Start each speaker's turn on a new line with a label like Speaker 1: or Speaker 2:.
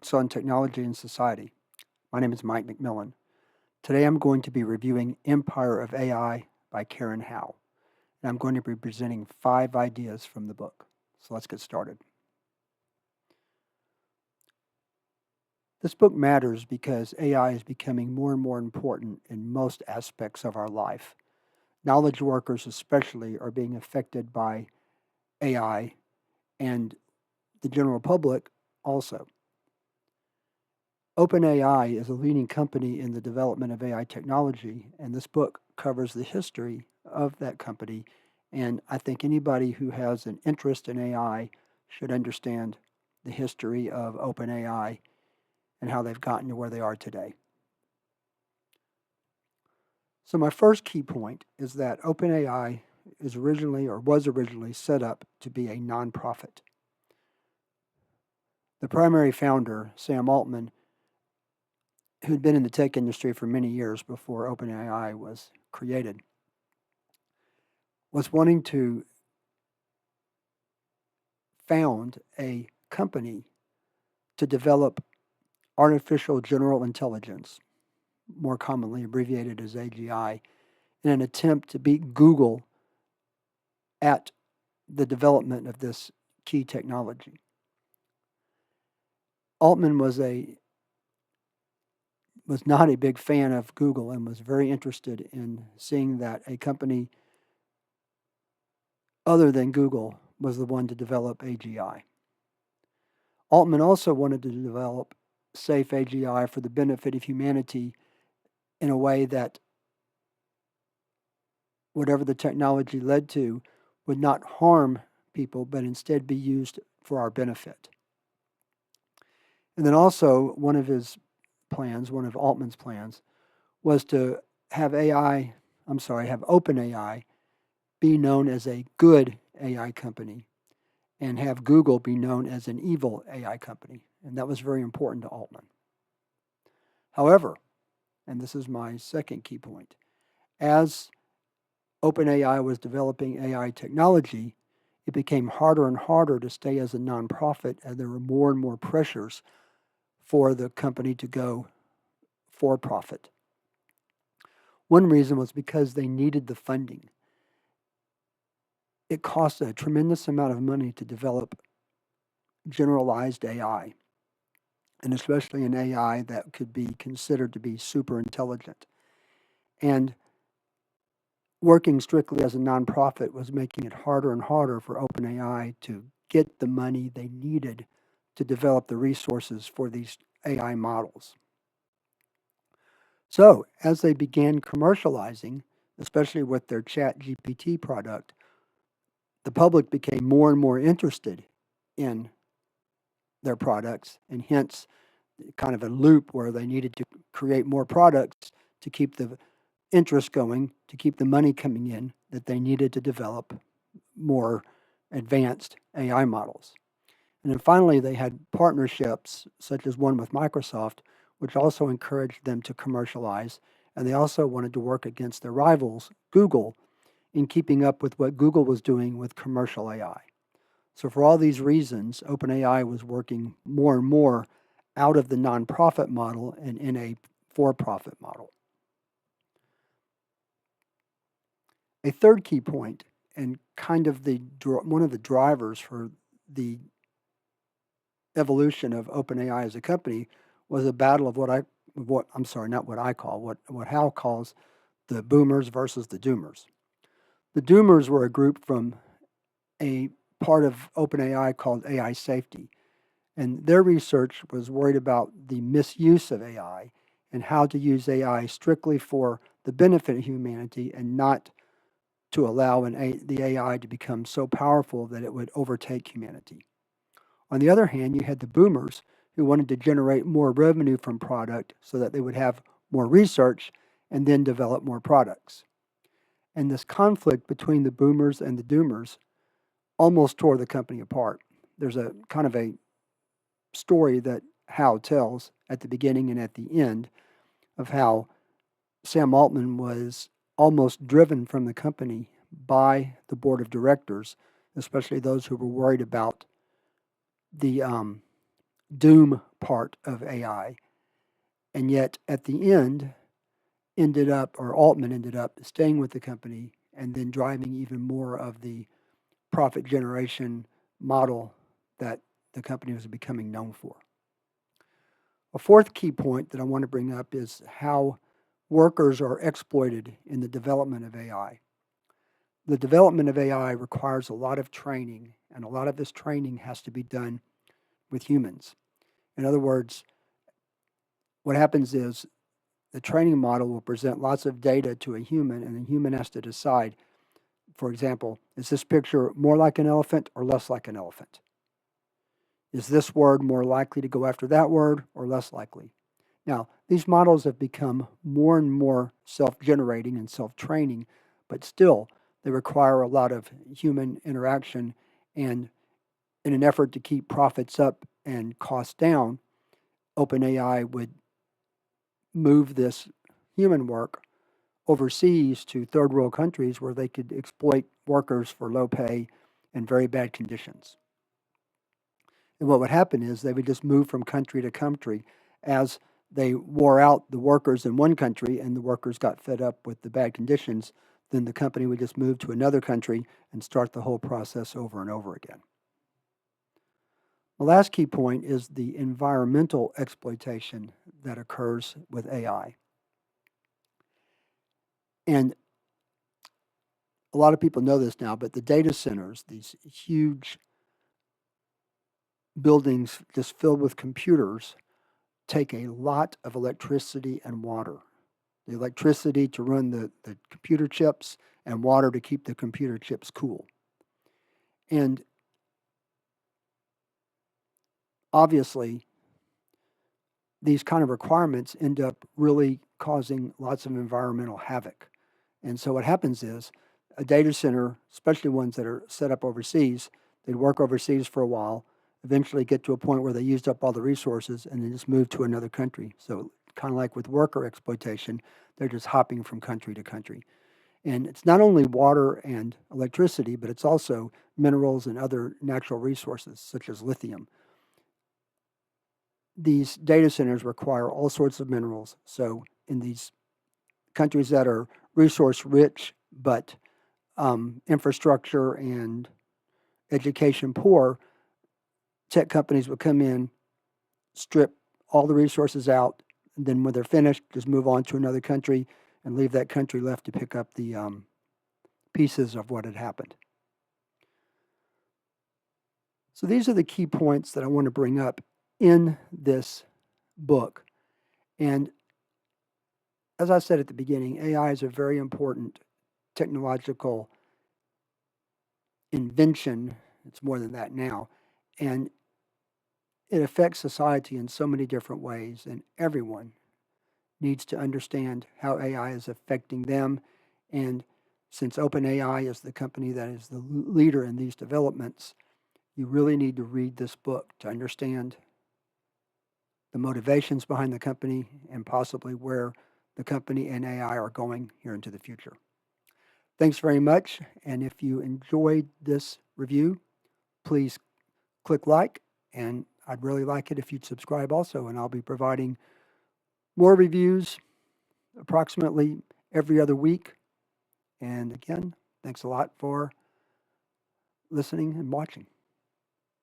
Speaker 1: Thoughts on Technology and Society. My name is Mike McMillan. Today I'm going to be reviewing Empire of AI by Karen Howe, and I'm going to be presenting 5 ideas from the book. So let's get started. This book matters because AI is becoming more and more important in most aspects of our life. Knowledge workers especially are being affected by AI, and the general public also. OpenAI is a leading company in the development of AI technology, and this book covers the history of that company. And I think anybody who has an interest in AI should understand the history of OpenAI and how they've gotten to where they are today. So my first key point is that OpenAI was originally set up to be a nonprofit. The primary founder, Sam Altman, who'd been in the tech industry for many years before OpenAI was created, was wanting to found a company to develop artificial general intelligence, more commonly abbreviated as AGI, in an attempt to beat Google at the development of this key technology. Altman was not a big fan of Google and was very interested in seeing that a company other than Google was the one to develop AGI. Altman also wanted to develop safe AGI for the benefit of humanity in a way that whatever the technology led to would not harm people, but instead be used for our benefit. And then also one of Altman's plans, was to have OpenAI be known as a good AI company and have Google be known as an evil AI company. And that was very important to Altman. However, and this is my second key point, as OpenAI was developing AI technology, it became harder and harder to stay as a nonprofit, and there were more and more pressures for the company to go for profit. One reason was because they needed the funding. It cost a tremendous amount of money to develop generalized AI, and especially an AI that could be considered to be super intelligent. And working strictly as a nonprofit was making it harder and harder for OpenAI to get the money they needed to develop the resources for these AI models. So as they began commercializing, especially with their ChatGPT product, the public became more and more interested in their products, and hence kind of a loop where they needed to create more products to keep the interest going, to keep the money coming in, that they needed to develop more advanced AI models. And then finally, they had partnerships, such as one with Microsoft, which also encouraged them to commercialize, and they also wanted to work against their rivals, Google, in keeping up with what Google was doing with commercial AI. So for all these reasons, OpenAI was working more and more out of the nonprofit model and in a for-profit model. A third key point, and kind of one of the drivers for the evolution of OpenAI as a company, was a battle of what Hal calls the boomers versus the doomers. The doomers were a group from a part of OpenAI called AI safety, and their research was worried about the misuse of AI and how to use AI strictly for the benefit of humanity and not to allow the AI to become so powerful that it would overtake humanity. On the other hand, you had the boomers who wanted to generate more revenue from product so that they would have more research and then develop more products. And this conflict between the boomers and the doomers almost tore the company apart. There's a kind of a story that Howe tells at the beginning and at the end of how Sam Altman was almost driven from the company by the board of directors, especially those who were worried about the doom part of AI. And yet at the end, Altman ended up staying with the company and then driving even more of the profit generation model that the company was becoming known for. A fourth key point that I want to bring up is how workers are exploited in the development of AI. The development of AI requires a lot of training, and a lot of this training has to be done with humans. In other words, what happens is the training model will present lots of data to a human, and the human has to decide, for example, is this picture more like an elephant or less like an elephant? Is this word more likely to go after that word or less likely? Now, these models have become more and more self-generating and self-training, but still they require a lot of human interaction, and in an effort to keep profits up and costs down, OpenAI would move this human work overseas to third world countries where they could exploit workers for low pay and very bad conditions. And what would happen is they would just move from country to country as they wore out the workers in one country and the workers got fed up with the bad conditions. Then the company would just move to another country and start the whole process over and over again. The last key point is the environmental exploitation that occurs with AI. And a lot of people know this now, but the data centers, these huge buildings just filled with computers, take a lot of electricity and water. The electricity to run the computer chips and water to keep the computer chips cool. And obviously, these kind of requirements end up really causing lots of environmental havoc. And so what happens is a data center, especially ones that are set up overseas, they'd work overseas for a while, eventually get to a point where they used up all the resources and then just move to another country. So kind of like with worker exploitation, they're just hopping from country to country. And it's not only water and electricity, but it's also minerals and other natural resources, such as lithium. These data centers require all sorts of minerals. So in these countries that are resource rich, but infrastructure and education poor, tech companies would come in, strip all the resources out, and then when they're finished, just move on to another country and leave that country left to pick up the pieces of what had happened. So these are the key points that I want to bring up in this book. And as I said at the beginning, AI is a very important technological invention. It's more than that now. And it affects society in so many different ways, and everyone needs to understand how AI is affecting them. And since OpenAI is the company that is the leader in these developments, you really need to read this book to understand the motivations behind the company and possibly where the company and AI are going here into the future. Thanks very much. And if you enjoyed this review, please click like, and I'd really like it if you'd subscribe also. And I'll be providing more reviews approximately every other week. And again, thanks a lot for listening and watching.